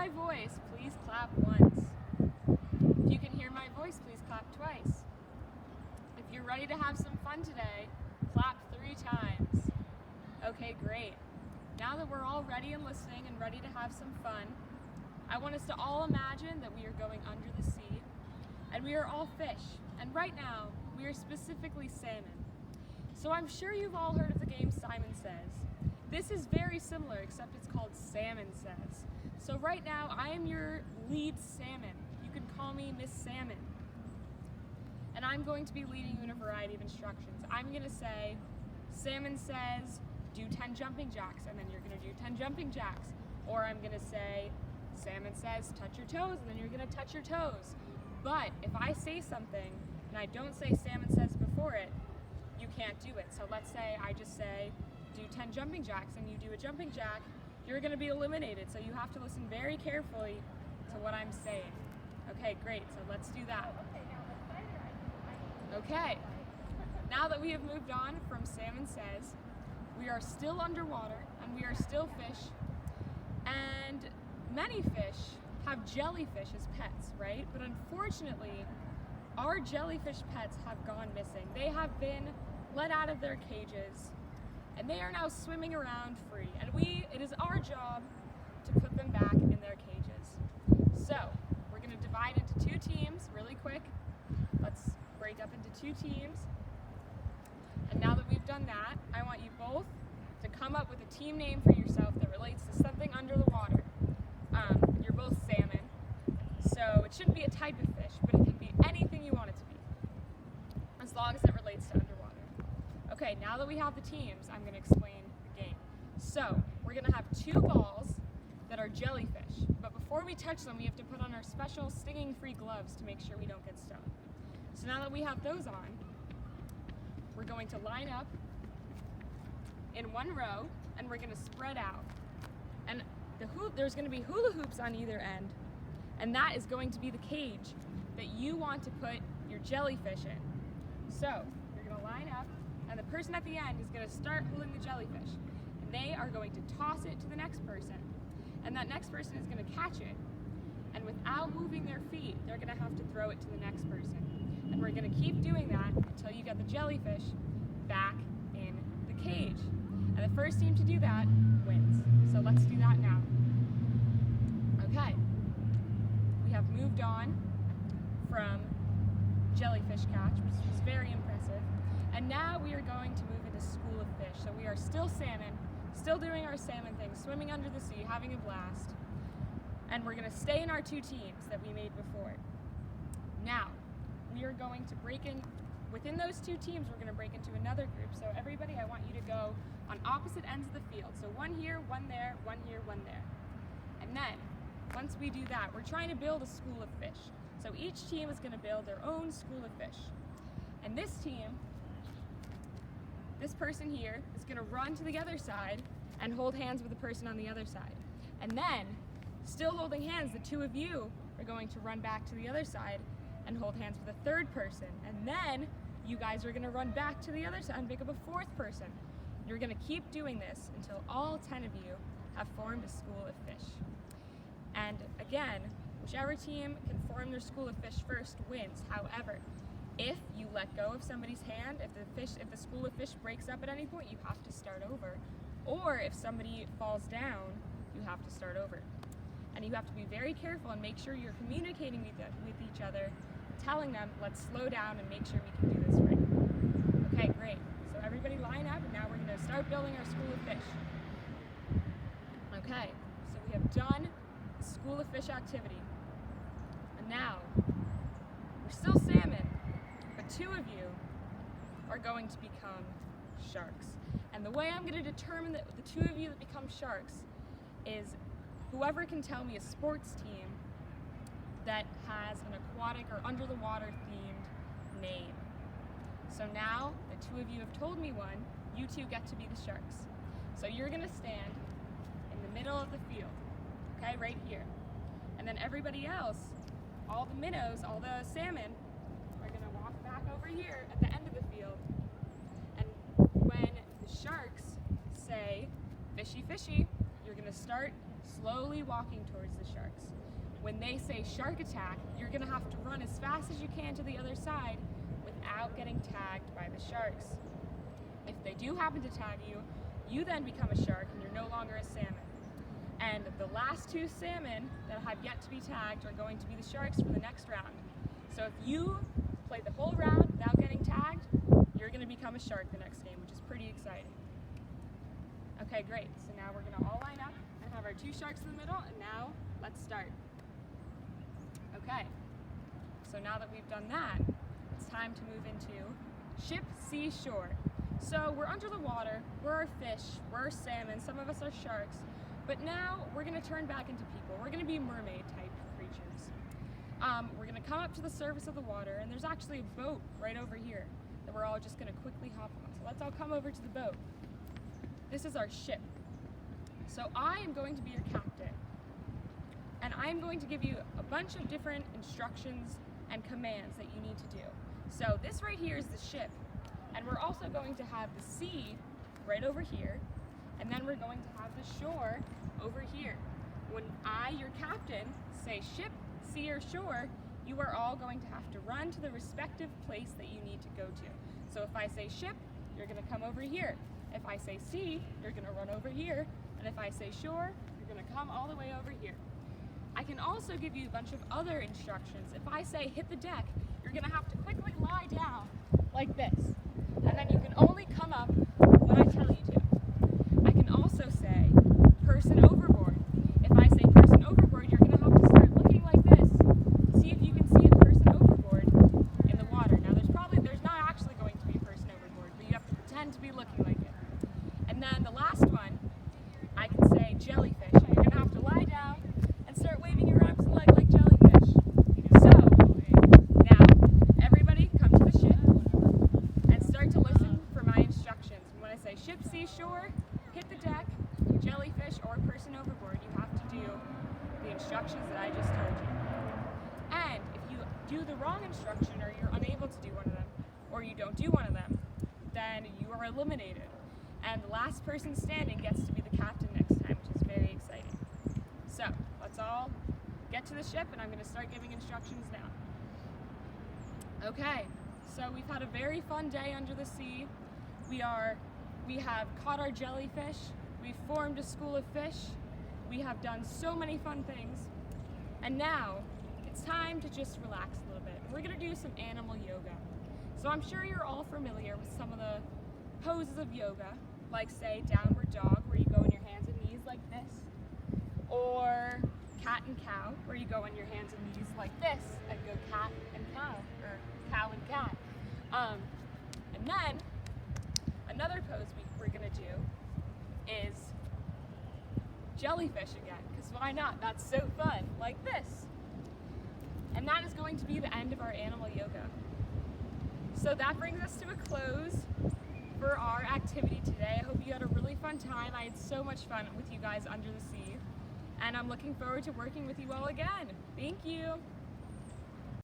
my voice, please clap once. If you can hear my voice, please clap twice. If you're ready to have some fun today, clap 3 times. Okay, great. Now that we're all ready and listening and ready to have some fun, I want us to all imagine that we are going under the sea, and we are all fish. And right now, we are specifically salmon. So I'm sure you've all heard of the game Simon Says. This is very similar, except it's called Salmon Says. So right now, I am your lead salmon. You can call me Miss Salmon. And I'm going to be leading you in a variety of instructions. I'm going to say, Salmon says, do 10 jumping jacks, and then you're going to do 10 jumping jacks. Or I'm going to say, Salmon says, touch your toes, and then you're going to touch your toes. But if I say something, and I don't say Salmon Says before it, you can't do it. So let's say I just say, do 10 jumping jacks, and you do a jumping jack, you're going to be eliminated. So you have to listen very carefully to what I'm saying. Okay, great. So let's do that. Okay. Now that we have moved on from Salmon Says, we are still underwater, and we are still fish, and many fish have jellyfish as pets, right? But unfortunately, our jellyfish pets have gone missing. They have been let out of their cages, and they are now swimming around free. And it is our job to put them back in their cages. So, we're going to divide into 2 teams really quick. Let's break up into 2 teams. And now that we've done that, I want you both to come up with a team name for yourself that relates to something under the water. You're both salmon, so it shouldn't be a type of fish, but it can be anything you want it to be, as long as it relates to underwater. Okay, now that we have the teams, I'm going to explain the game. So, we're going to have 2 balls that are jellyfish, but before we touch them, we have to put on our special stinging-free gloves to make sure we don't get stung. So now that we have those on, we're going to line up in 1 row, and we're going to spread out. And there's going to be hula hoops on either end, and that is going to be the cage that you want to put your jellyfish in. So, you're going to line up, and the person at the end is going to start holding the jellyfish. And they are going to toss it to the next person, and that next person is going to catch it. And without moving their feet, they're going to have to throw it to the next person. And we're going to keep doing that until you get the jellyfish back in the cage. And the first team to do that wins. So let's do that now. Okay. We have moved on from jellyfish catch, which was very impressive. And now we are going to move into school of fish. So we are still salmon, still doing our salmon thing, swimming under the sea, having a blast. And we're going to stay in our 2 teams that we made before. Now, we are going to break in, within those 2 teams, we're going to break into another group. So everybody, I want you to go on opposite ends of the field. So 1 here, 1 there, 1 here, 1 there. And then, once we do that, we're trying to build a school of fish. So each team is going to build their own school of fish. And this team, this person here, is going to run to the other side and hold hands with the person on the other side. And then, still holding hands, the 2 of you are going to run back to the other side and hold hands with a 3rd person. And then, you guys are going to run back to the other side and pick up a 4th person. You're going to keep doing this until all 10 of you have formed a school of fish. And again, whichever team can form their school of fish first wins. However, if you let go of somebody's hand, if the school of fish breaks up at any point, you have to start over. Or if somebody falls down, you have to start over. And you have to be very careful and make sure you're communicating with each other, telling them, let's slow down and make sure we can do this right. Okay, great. So everybody line up, and now we're going to start building our school of fish. Okay, so we have done the school of fish activity. And now, we're still salmon, but 2 of you are going to become sharks. And the way I'm going to determine that the 2 of you that become sharks is whoever can tell me a sports team that has an aquatic or under the water themed name. So now the 2 of you have told me one, you 2 get to be the sharks. So you're going to stand in the middle of the field, okay, right here. And then everybody else, all the minnows, all the salmon, are going to walk back over here at the end of the field. And when the sharks say, fishy, fishy, you're going to start slowly walking towards the sharks. When they say shark attack, you're gonna have to run as fast as you can to the other side without getting tagged by the sharks. If they do happen to tag you, you then become a shark and you're no longer a salmon. And the last two salmon that have yet to be tagged are going to be the sharks for the next round. So if you play the whole round without getting tagged, you're gonna become a shark the next game, which is pretty exciting. Okay, great. So now we're gonna all line up and have our two sharks in the middle, and now let's start. Okay, so now that we've done that, it's time to move into ship, sea, shore. So we're under the water, we're our fish, we're our salmon, some of us are sharks, but now we're gonna turn back into people. We're gonna be mermaid type creatures. We're gonna come up to the surface of the water, and there's actually a boat right over here that we're all just gonna quickly hop on. So let's all come over to the boat. This is our ship. So I am going to be your captain, and I'm going to give you a bunch of different instructions and commands that you need to do. So this right here is the ship, and we're also going to have the sea right over here, and then we're going to have the shore over here. When I, your captain, say ship, sea, or shore, you are all going to have to run to the respective place that you need to go to. So if I say ship, you're gonna come over here. If I say sea, you're gonna run over here. And if I say shore, you're gonna come all the way over here. I can also give you a bunch of other instructions. If I say hit the deck, you're gonna have to quickly lie down like this. And then you can only come up when I tell you to. I can also say person overboard. If I say person overboard, you're gonna have to start looking like this. See if you can see a person overboard in the water. Now there's not actually going to be a person overboard, but you have to pretend to be looking like it. And then the last one, I can say jellyfish. You're gonna have to lie down and start waving your arms and legs like jellyfish. So, now, everybody come to the ship and start to listen for my instructions. When I say ship, sea, shore, hit the deck, jellyfish, or person overboard, you have to do the instructions that I just told you. And if you do the wrong instruction, or you're unable to do one of them, or you don't do one of them, then you are eliminated. And the last person standing gets to be the captain next time, which is very exciting. So, let's all get to the ship, and I'm going to start giving instructions now. Okay, so we've had a very fun day under the sea. We have caught our jellyfish, we've formed a school of fish, we have done so many fun things, and now it's time to just relax a little bit. We're going to do some animal yoga. So I'm sure you're all familiar with some of the poses of yoga, like say downward dog, where you go on your hands and knees like this, or cat and cow, where you go on your hands and knees like this and go cat and cow, or cow and cat. And then another pose we're gonna do is jellyfish again, because why not? That's so fun, like this. And that is going to be the end of our animal yoga. So that brings us to a close for our activity today. I hope you had a really fun time. I had so much fun with you guys under the sea, and I'm looking forward to working with you all again. Thank you.